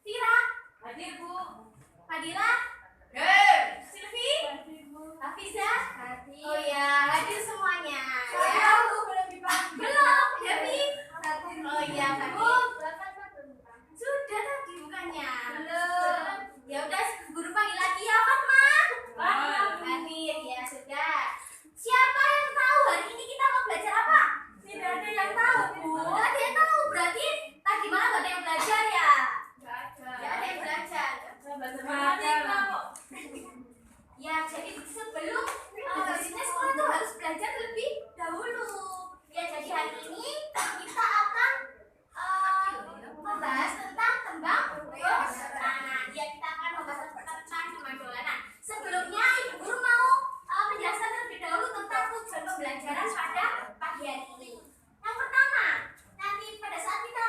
Tira, hadir Bu. Fadila, Silvi, Hafiza, oh ya, hadir semuanya. Ya, belum, Devi, oh ya, Fadil. Sudah tadi bukannya. Belum. Ya udah, guru panggil lagi ya, Fatma. Hadir, ya sudah. Siapa yang tahu hari ini kita mau belajar apa? Tidak ada yang tahu, Bu. Tidak ada yang tahu, berarti tadi malam gak ada yang belajar ya? Gak ada yang belajar. Ya, jadi sebelum bisnis sekolah itu harus belajar terlebih dahulu. Ya, jadi hari ini kita akan membahas tentang tembang dolanan. Ya, kita akan membahas tentang tembang dolanan. Sebelumnya, Ibu Guru mau menjelaskan terlebih dahulu tentang tujuan pembelajaran pada pagi hari ini. Yang pertama, nanti pada saat kita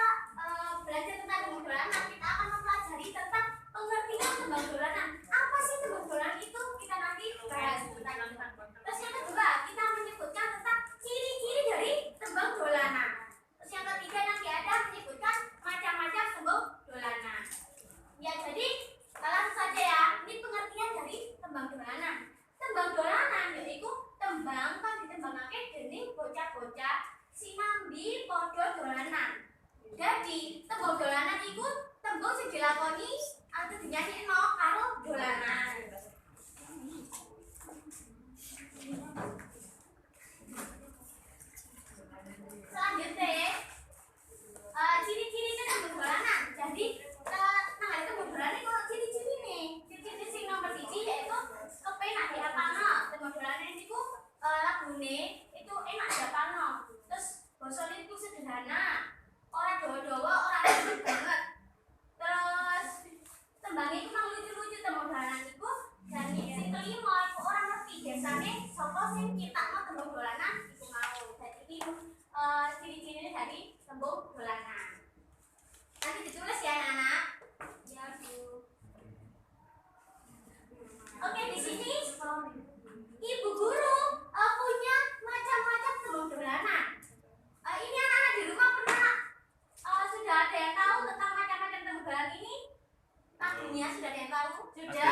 belajar tentang tembang dolanan, kita akan mempelajari tentang pengertian tembang dolanan. Apa sih tembang dolanan itu? Kita nanti bahas tentang itu. Terus yang kedua, kita menyebutkan tentang ciri-ciri dari tembang dolanan. Terus yang ketiga nanti ada menyebutkan macam-macam tembang dolanan. Ya, jadi langsung saja ya. Ini pengertian dari tembang dolanan. Tembang dolanan yaitu tembang kan ditembangake dening bocah-bocah sinambi padha dolanan. Jadi, tembang dolanan iku tembang sing dilakoni atau dinyanyekno karo dolanan. Selanjutnya, ciri-ciri tembang dolanan. Jadi, nah tembang dolanan itu ciri-ciri nih. Ciri-ciri sing nomor 1 yaitu kepenak diapalno. Tembang dolanan itu lagune itu enak diapalno. Terus bosone itu sederhana. Orang dawa-dawa, orang ribet banget. Terus tembangnya itu memang lucu-lucu tembang dolanan itu. Dan sing kelima itu orang ngerti biasanya sapa sing nyiptakno tembang dolanan iku mau. Jadi ciri-ciri dari tembang dolanan. Nanti ditulis ya anak-anak. Ya, Bu. Oke, di sini Ibu Guru punya macam-macam tembang dolanan. Ini anak-anak di rumah pernah sudah ada yang tahu tentang macam-macam tembang dolanan ini? Lagunya sudah ada yang tahu? Sudah.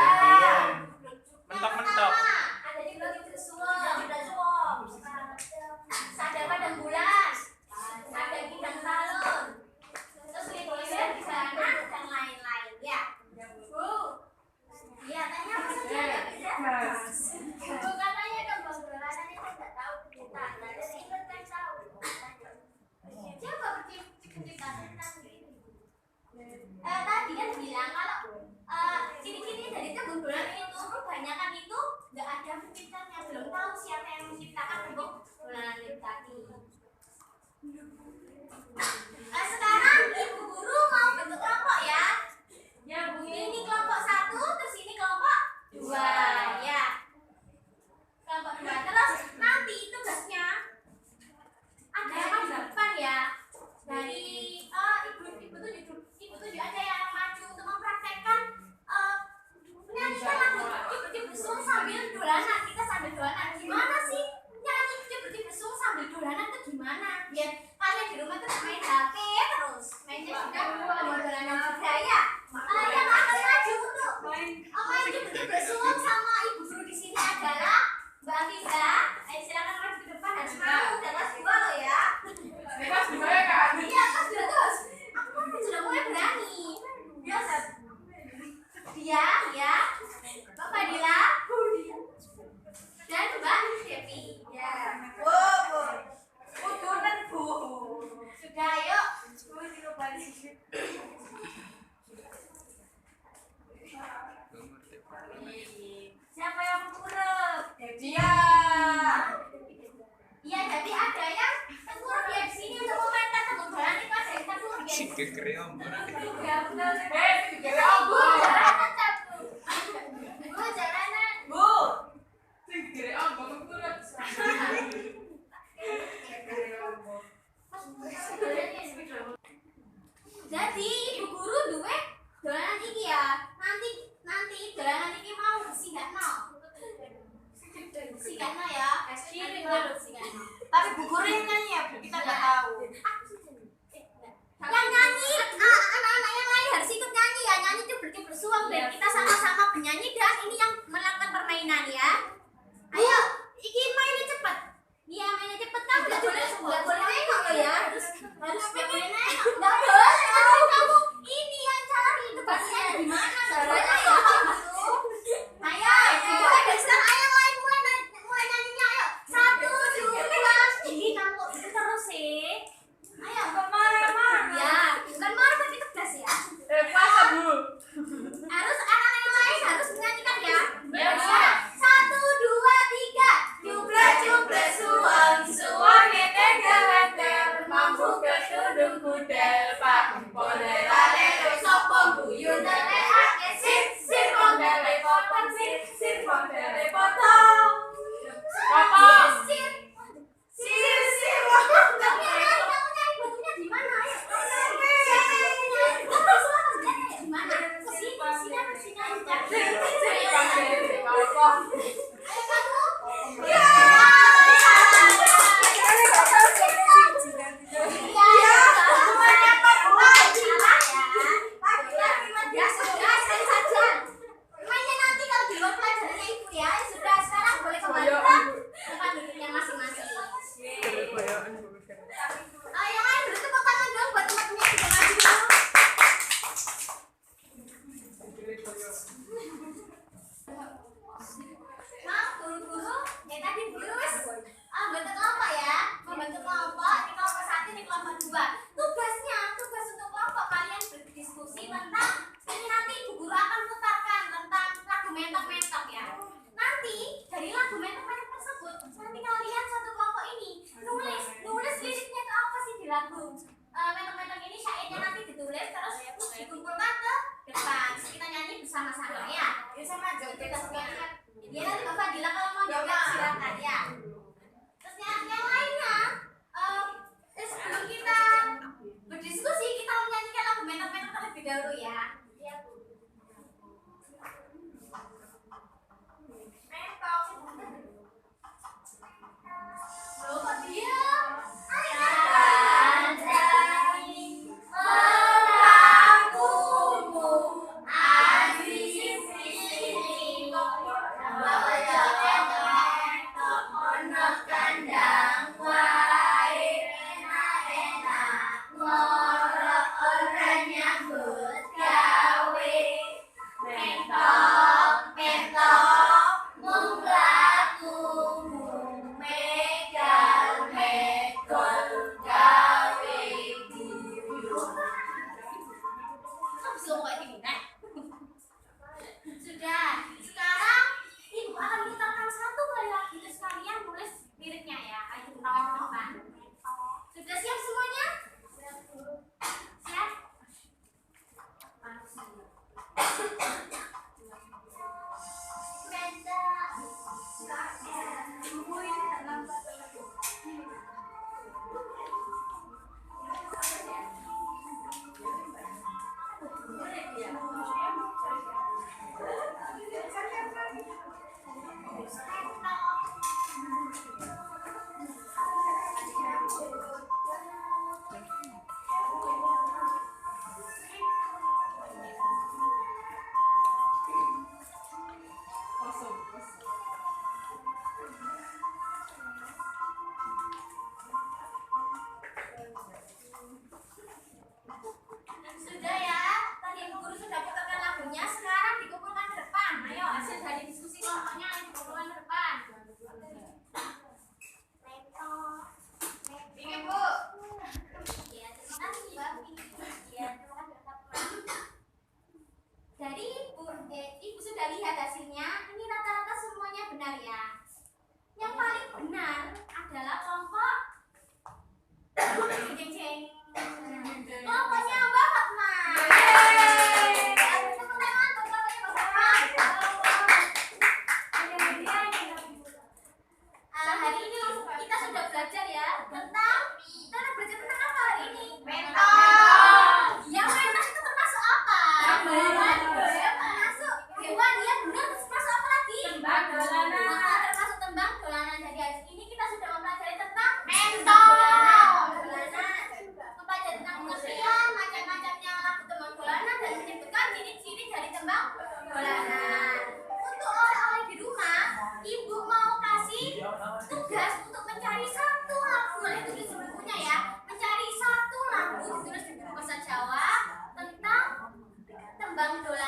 Yang pertama ada di Blogger Bersuap, Sadar Padang Bulan, ada Bidang Salon, terus Liburan di sana dan lain-lain ya. Bu, ya tanya apa saja ya bisa? Bu katanya tembang dolanan itu nggak tahu kita, nggak ada yang ingat kan tahu. Siapa bercerita tentang ini? Tadi kan bilang kalau ciri-ciri dari tembang dolanan itu kebanyakan itu nggak ada penciptanya, belum tahu siapa yang menciptakan tembang dolanan itu tadi. Sekarang Ibu Guru mau bentuk kelompok ya. Ya, Bu. Ini kelompok 1, terus ini kelompok 2 ya. Kelompok 2. Terus nanti tugasnya ada yang depan ya. Dari ibu tunjuk aja yang maju untuk mempraktekkan menyanyikan lagu Ciput Besung sambil dolanan. Kita sambil dolanan. Gimana sih nyanyi Ciput Besung sambil dolanan itu gimana? Biar kalian di rumah tuh main HP terus. Mainnya sudah dolanan juga ya. Yang akan maju untuk main Ciput Besung sama Ibu Guru di sini adalah Mbak Afiza. Silakan maju ke depan, harus mau udah kelas 2 loh ya. Kelas 2 ya kan? Iya, kelas 2 terus. Aku kan sudah mulai berani. Dia ya, Mbak Fadila dan Mbak Devi. Ya. Udunan Bu. Sudah, ayo. Siapa yang kurang? Dia. Iya, jadi ada yang tengkurap ya di sini untuk memainkan tembang dolanan itu ada yang tengkurap ya. Sikit kreom. Ya benar. Bu, jalanan satu. Bu, jalanan. Bu. Sikreom tengkurap. Jadi Ibu Guru duwe dolanan iki ya. Nanti dolanan iki mau singgatno. Singgatno ya. Tapi Bu Guru yang nyanyi ya, Bu. Kita enggak tahu. Yang nyanyi anak-anak yang lain harus ikut nyanyi. nyanyi cubur-cubur suang dan kita sama-sama bernyanyi dan ini yang melakukan permainan ya. Ayo, iki mainnya cepet. Iya mainnya cepet kan nggak boleh nengok lo ya. Harus mainnya nggak boleh. Kamu ini yang cari tebaknya di mana nggak boleh ya. Ayo, mulai sekarang ayo mulai nyanyinya ayo. 1, 2, ini kamu itu terus sih. Ayo kemarin ya, bukan marah tapi tegas ya. Puasa Bu. Harus anak yang lain harus menyanyikan ya. Ya, Bu. 1, 2, 3. Cuplek suang, suang ngeter mampu ketudung kudel pak boleh lale sopo guyu Delekake sip sip kondele potong sip kondele potong potong sip. sip Kamu nyari batunya di mana? Ayo. Siapa yang nyari? Di mana? Kesini aja. sip kondele potong. Ayo kamu. Ya. Iya. Semuanya lagi ya. Ya sudah, sekali saja. Mainnya nanti kalau di luar pelajarannya ibu ya. Sudah, sekarang boleh kembali ke tempat duduknya masing-masing. Ayo main dulu tepuk tangan dong buat teman-teman yang sudah maju dulu. Nah, guru-guru, tadi guru wes bentuk kelompok ya, membentuk kelompok di kelompok 1 di kelompok 2. Tugas untuk kelompok kalian berdiskusi tentang ini nanti ibu guru akan putarkan tentang lagu mentok-mentok ya. Nanti dari lagu mentok-mentok tersebut, nanti kalian satu kelompok ini nulis liriknya ke apa sih di lagu mentok-mentok ini, syairnya nanti ditulis terus dikumpulkan ke depan. Kita nyanyi bersama-sama ya. Sama joget Ya nanti Mbak Fadila kalau mau joget silakan ya. Terus yang lainnya, sebelum kita berdiskusi kita menyanyikan lagu mentok-mentok terlebih dahulu ya. Loh kok diam? Sudah, sekarang ibu akan putarkan satu kali lagi terus kalian tulis liriknya ya. Ayo kita ke depan. Sudah siap semuanya? Siap? Sudah ya, tadi ibu guru sudah putarkan lagunya, sekarang dikumpulkan ke depan. Ayo, hasil dari diskusi kelompoknya dikumpulkan ke depan. ini Bu. Ya, terima kasih Mbak. Ya, terima kasih Mbak. Dari ibu sudah lihat hasilnya, ini rata-rata semuanya benar ya. Yang paling benar adalah kelompok jeng-jeng. Kelompoknya Mbak Fatma. Tepuk tangan untuk kelompoknya Mbak Fatma. Hari ini kita sudah belajar ya tentang apa hari ini? Mentok. Yang mentok itu termasuk apa? Hewan. Termasuk hewan ya benar. Termasuk apa lagi? Tembang dolanan. Termasuk tembang dolanan. Jadi hari ini kita sudah mempelajari tentang ciri-ciri dari tembang dolanan. Untuk oleh-oleh di rumah, ibu mau kasih tugas untuk mencari satu lagu, boleh tulis di bukunya ya, mencari satu lagu ditulis di buku bahasa Jawa tentang tembang dolanan.